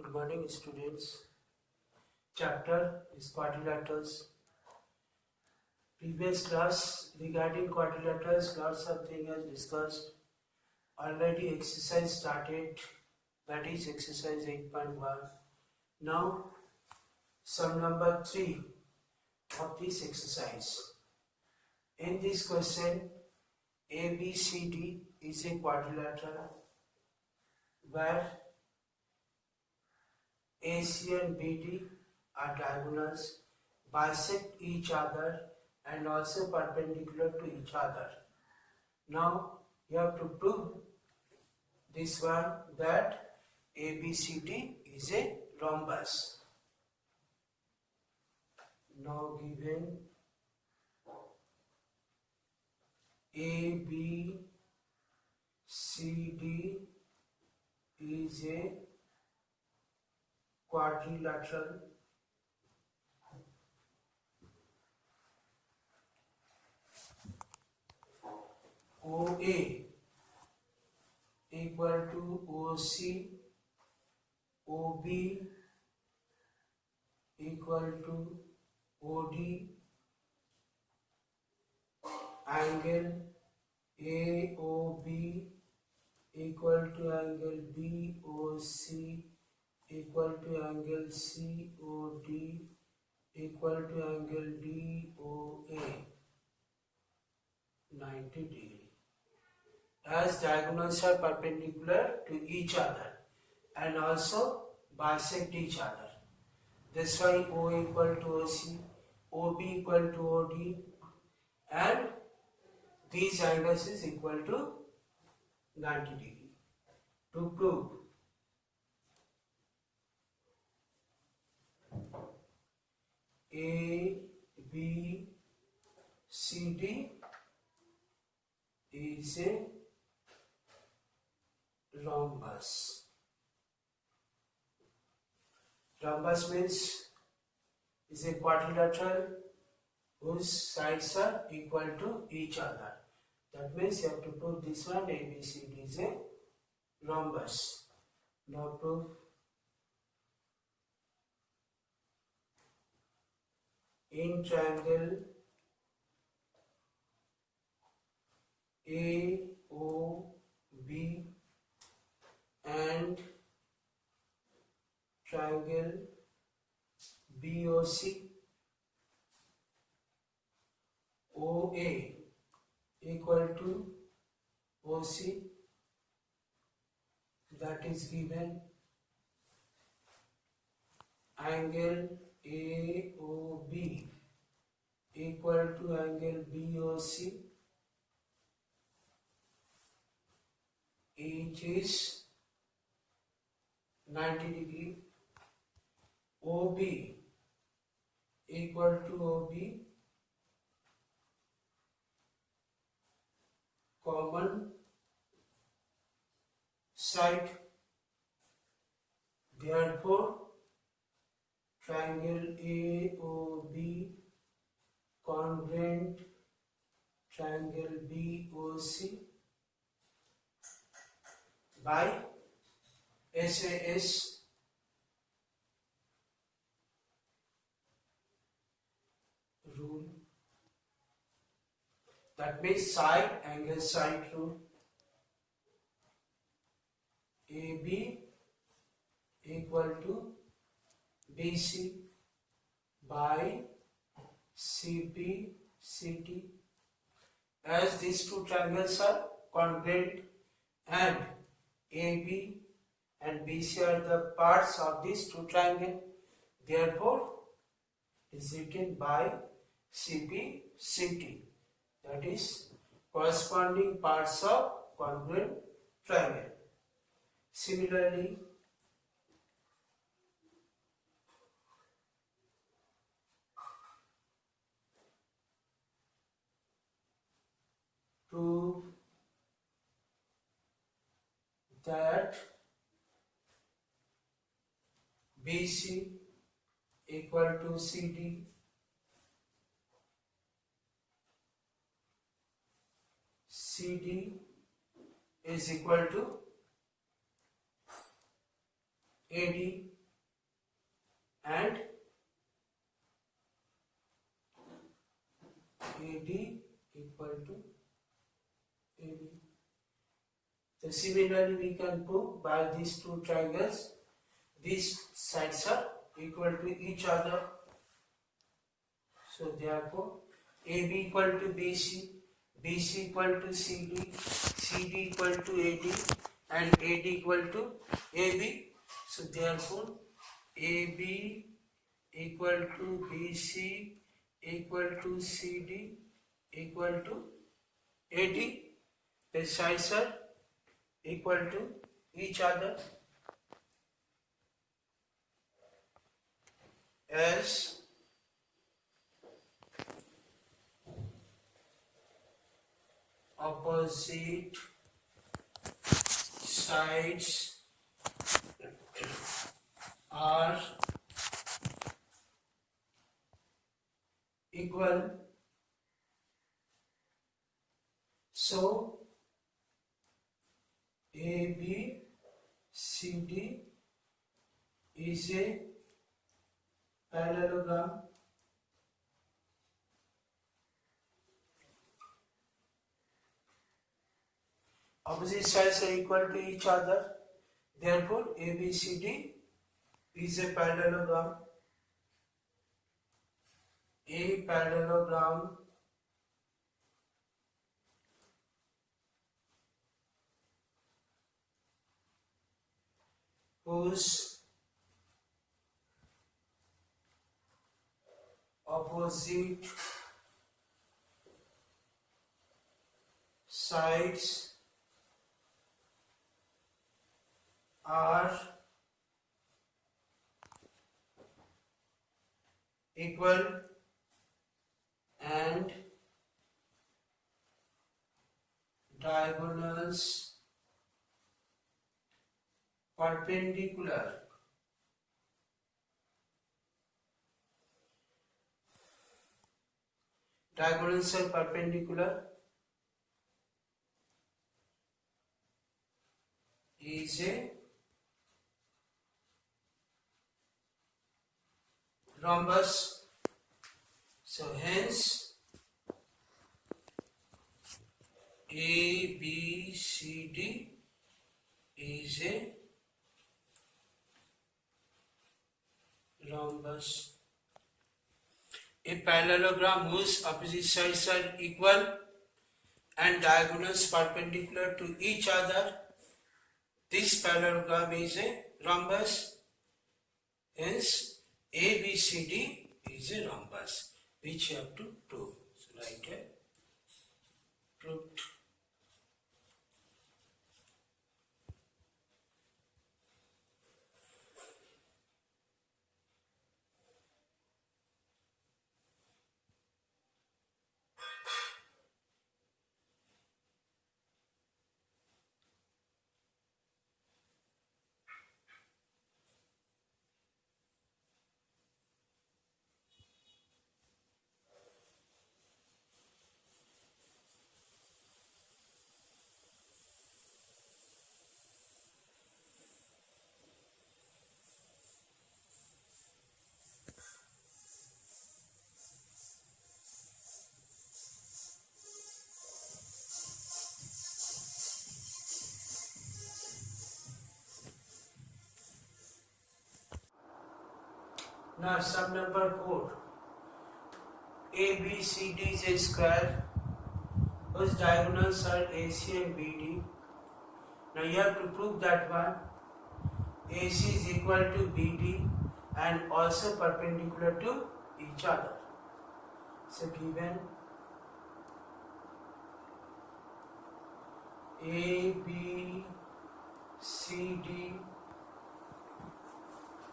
Good morning, students. Chapter is quadrilaterals. Previous class regarding quadrilaterals, lots of things as discussed. Already exercise started, that is exercise 8.1. Now, sum number 3 of this exercise. In this question, ABCD is a quadrilateral where AC and BD are diagonals, bisect each other and also perpendicular to each other. Now you have to prove this one that ABCD is a rhombus. Now given ABCD is a quadrilateral OA equal to OC, OB equal to OD, angle AOB equal to angle BOC equal to angle COD equal to angle DOA 90 degree. As diagonals are perpendicular to each other and also bisect each other. That's why O equal to OC, OB equal to OD, and these angles is equal to 90 degree. To prove ABCD is a rhombus. Rhombus means is a quadrilateral whose sides are equal to each other. That means you have to prove this one ABCD is a rhombus. Now prove in triangle AOB and triangle BOC, OA equal to OC, that is given angle AOB equal to angle BOC, each is 90 degree. OB equal to OB, common side, therefore triangle AOB congruent triangle BOC by SAS rule. That means side angle side rule. AB equal to BC by CP CT. As these two triangles are congruent and AB and BC are the parts of these two triangles, therefore is written by CP CT, that is corresponding parts of congruent triangle. Similarly, prove that BC equal to CD, CD is equal to AD and AD equal to AB. So similarly we can prove by these two triangles these sides are equal to each other. So therefore AB equal to BC, BC equal to CD, CD equal to AD and AD equal to AB. So therefore AB equal to BC equal to CD equal to AD. The sides are equal to each other. As opposite sides are equal, so ABCD is a parallelogram. Opposite sides are equal to each other. Therefore, ABCD is a parallelogram. A parallelogram whose opposite sides are equal and diagonals perpendicular. Diagonals are perpendicular is a rhombus. So hence ABCD is a rhombus. A parallelogram whose opposite sides are equal and diagonals perpendicular to each other. This parallelogram is a rhombus. Hence ABCD is a rhombus, which you have to prove. So write a proved. Now sum number 4. ABCD is a square whose diagonals are AC and BD. Now you have to prove that one. AC is equal to BD and also perpendicular to each other. So given ABCD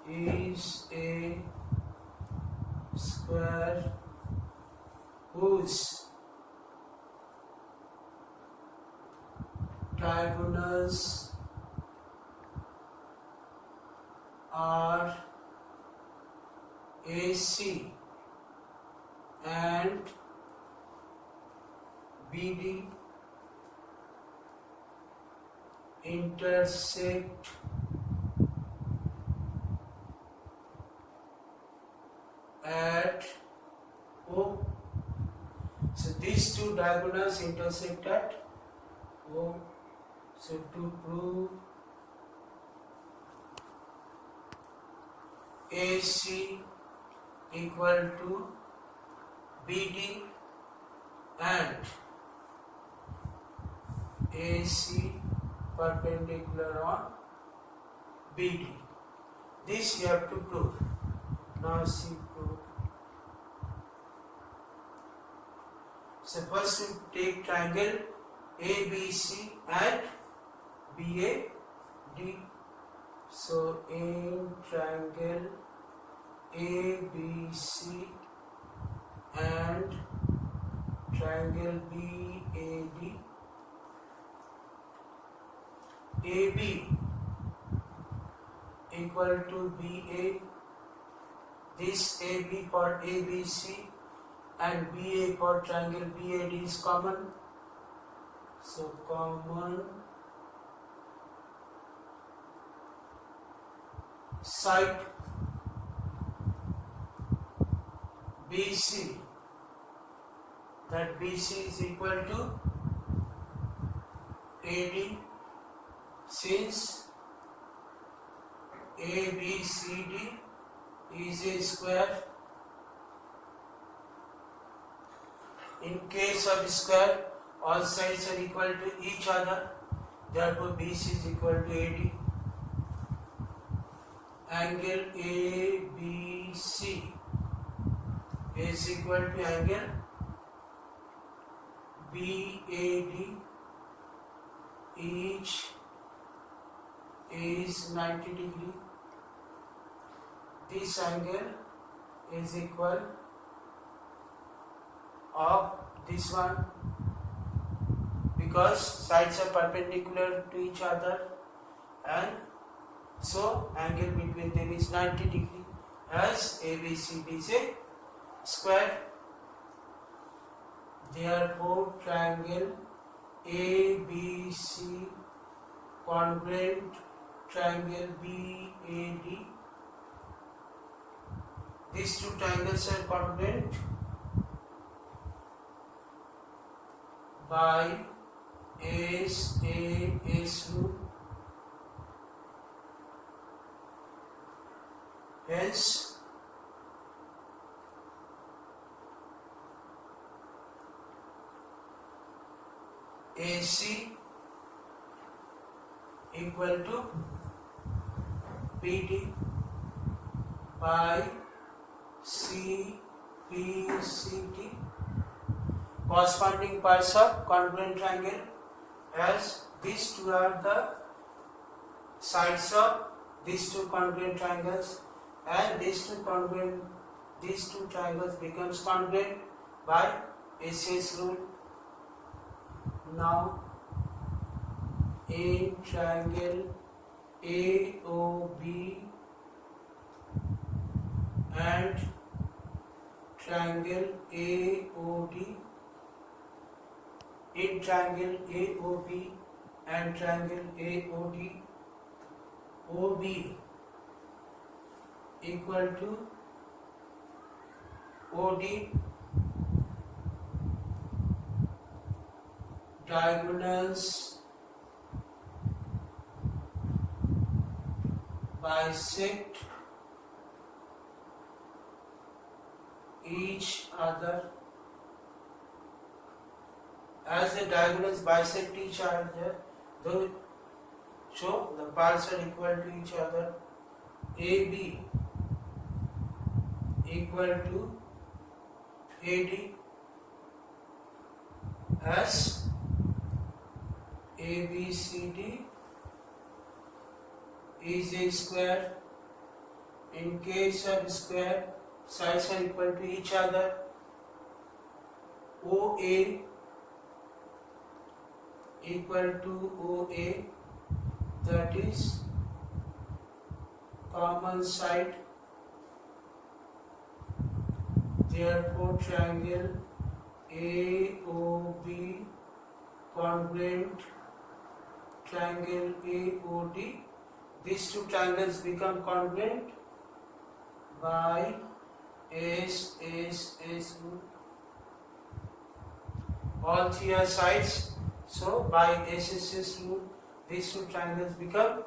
is a square whose diagonals are AC and BD intersect these two diagonals intersect at O. So to prove AC equal to BD and AC perpendicular on BD. This you have to prove. Now see proof. So first we take triangle ABC and BAD. So in triangle ABC and triangle BAD, AB equal to BA, this AB for ABC and BA for triangle BAD is common. So common side BC, that BC is equal to AD, since ABCD is a square. In case of square, all sides are equal to each other, therefore BC is equal to AD. Angle ABC is equal to angle BAD, each is 90 degree. This angle is equal of this one, because sides are perpendicular to each other, and so angle between them is 90 degree, as ABCD is a square. Therefore triangle ABC congruent triangle BAD, these two triangles are congruent by AS rule. Hence AC equal to BD by CPCD, corresponding parts of congruent triangle, as these two are the sides of these two congruent triangles, and these two triangles becomes congruent by ACS rule. Now in triangle AOB and triangle AOD, in triangle AOB and triangle AOD, OB equal to OD, diagonals bisect each other. As the diagonals bisect each other, so the parts are equal to each other. AB equal to AD, as ABCD is a square. In case of square, sides are equal to each other. OA equal to OA, that is common side. Therefore triangle AOB congruent triangle AOD, these two triangles become congruent by S rule. all three are sides. So by SSS rule, these two triangles become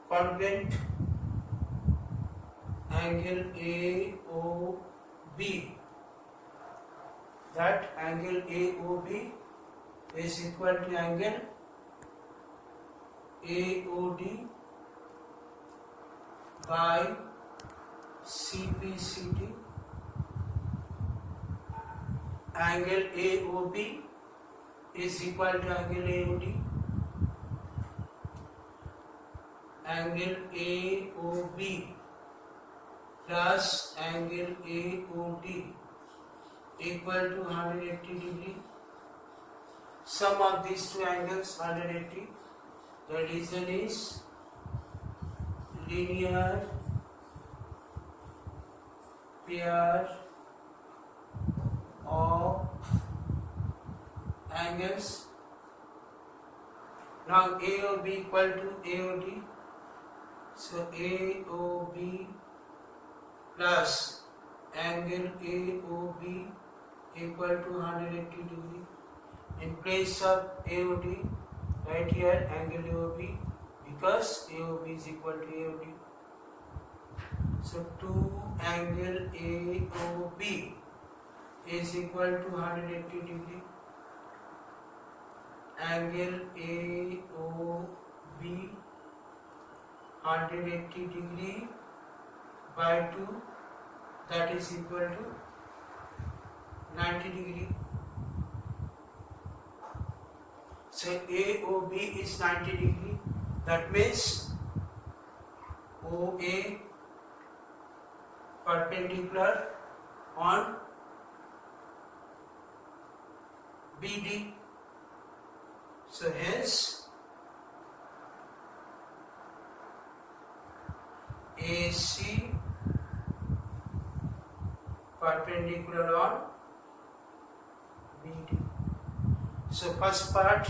congruent. Angle AOB, that angle AOB is equal to angle AOD by CPCD. Angle AOB is equal to angle AOD. Angle AOB plus angle AOD equal to 180 degree. Sum of these two angles 180. The reason is linear pair of angles. Now AOB equal to AOD. So AOB plus angle AOB equal to 180 degree. In place of AOD, right here angle AOB, because AOB is equal to AOD. So 2 angle AOB is equal to 180 degree. Angle AOB 180 degree by 2, that is equal to 90 degree. So AOB is 90 degree. That means OA perpendicular on BD. So hence AC perpendicular on BD. So first part,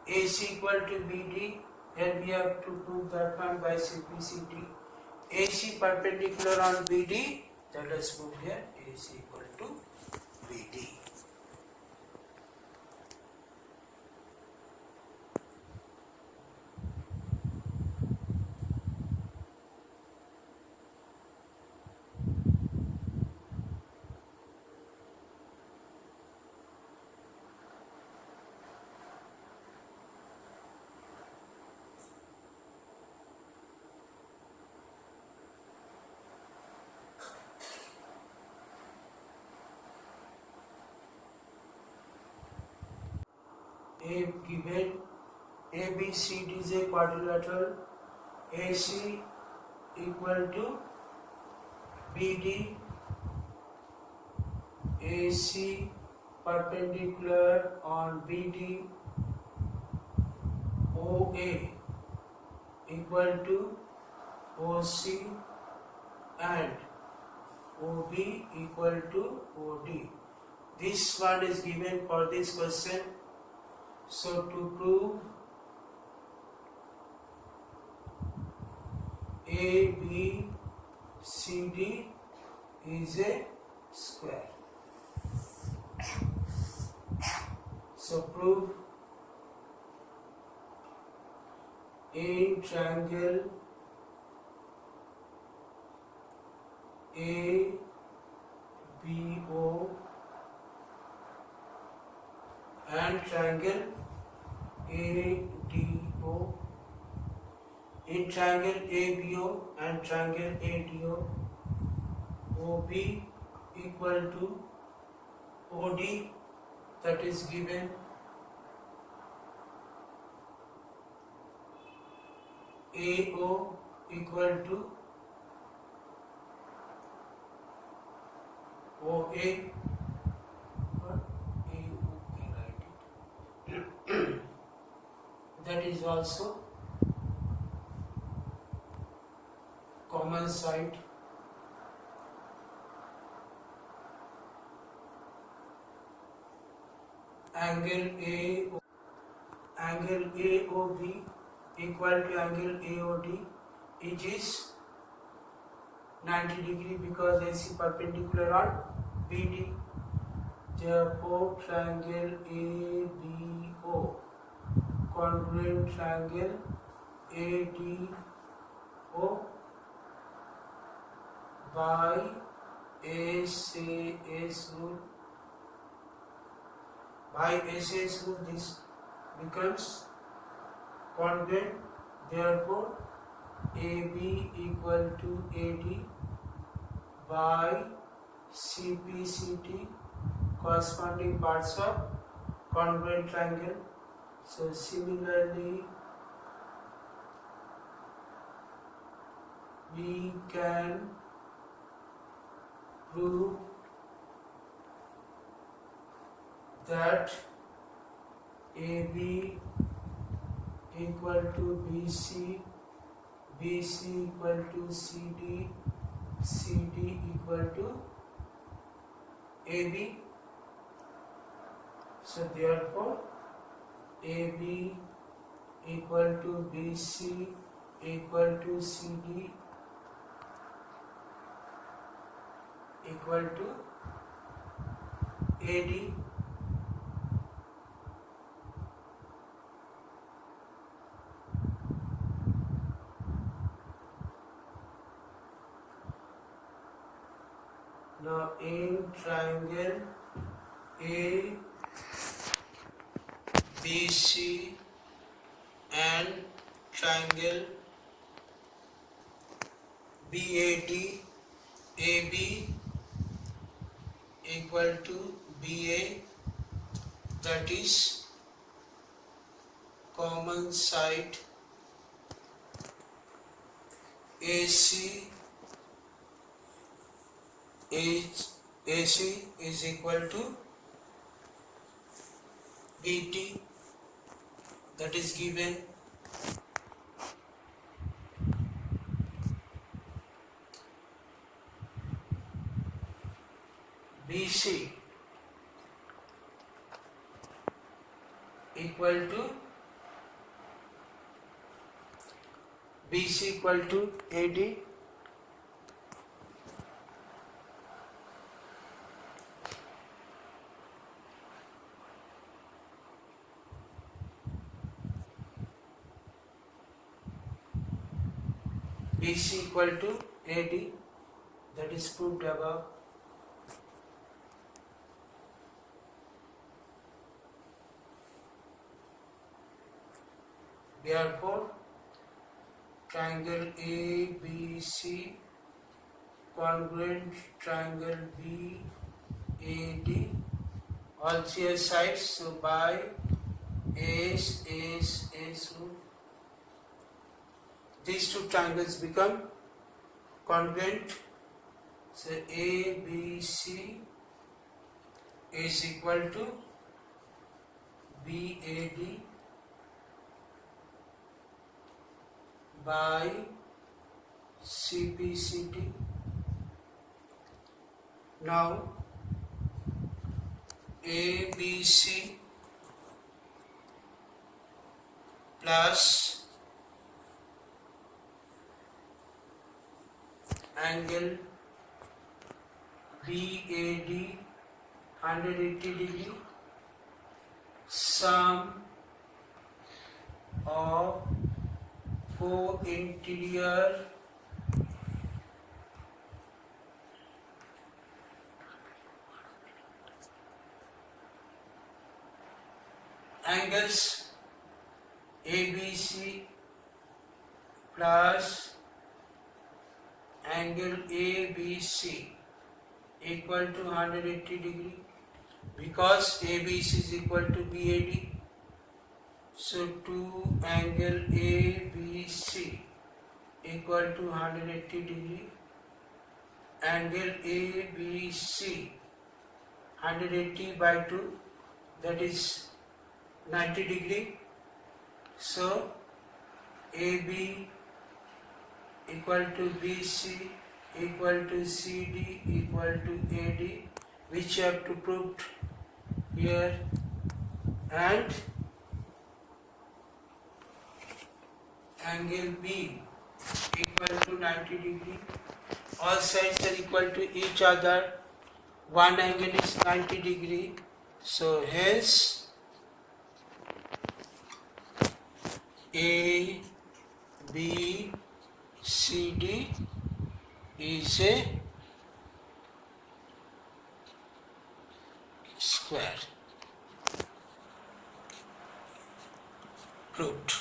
AC equal to BD, and we have to prove that one by simplicity. AC perpendicular on BD, let us prove here AC equal to BD. A given ABCD is a quadrilateral. AC equal to BD. AC perpendicular on BD. OA equal to OC and OB equal to OD. This one is given for this question. So to prove ABCD is a square. So prove in triangle ABO and triangle ADO, in triangle ABO and triangle ADO, OB equal to OD, that is given. AO equal to OA. That is also common side. Angle AOB equal to angle AOD, it is 90 degree because AC perpendicular on BD. Therefore, triangle ABO, congruent triangle ADO by SAS rule. By SAS rule, this becomes congruent. Therefore, AB equal to AD by CPCT, corresponding parts of congruent triangle. So similarly, we can prove that AB equal to BC, BC equal to CD, CD equal to AB. So therefore, AB equal to BC equal to CD equal to AD. Now in triangle ABC and triangle BAD, AB equal to BA, that is common side AC is equal to BT, that is given. BC equal to AD, BC equal to AD, that is proved above. Therefore, triangle ABC congruent triangle BAD, all three sides, so by S rule, these two triangles become congruent. So ABC is equal to BAD by CPCT. Now ABC plus angle BAD 180 degree, sum of four interior angles ABC plus angle ABC equal to 180 degree, because ABC is equal to BAD. So 2 angle ABC equal to 180 degree. Angle ABC 180 by 2, that is 90 degree. So AB equal to BC equal to CD equal to AD, which you have to prove here, and angle B equal to 90 degree. All sides are equal to each other. one angle is 90 degree, so hence A, B, C, D is a square. Proved.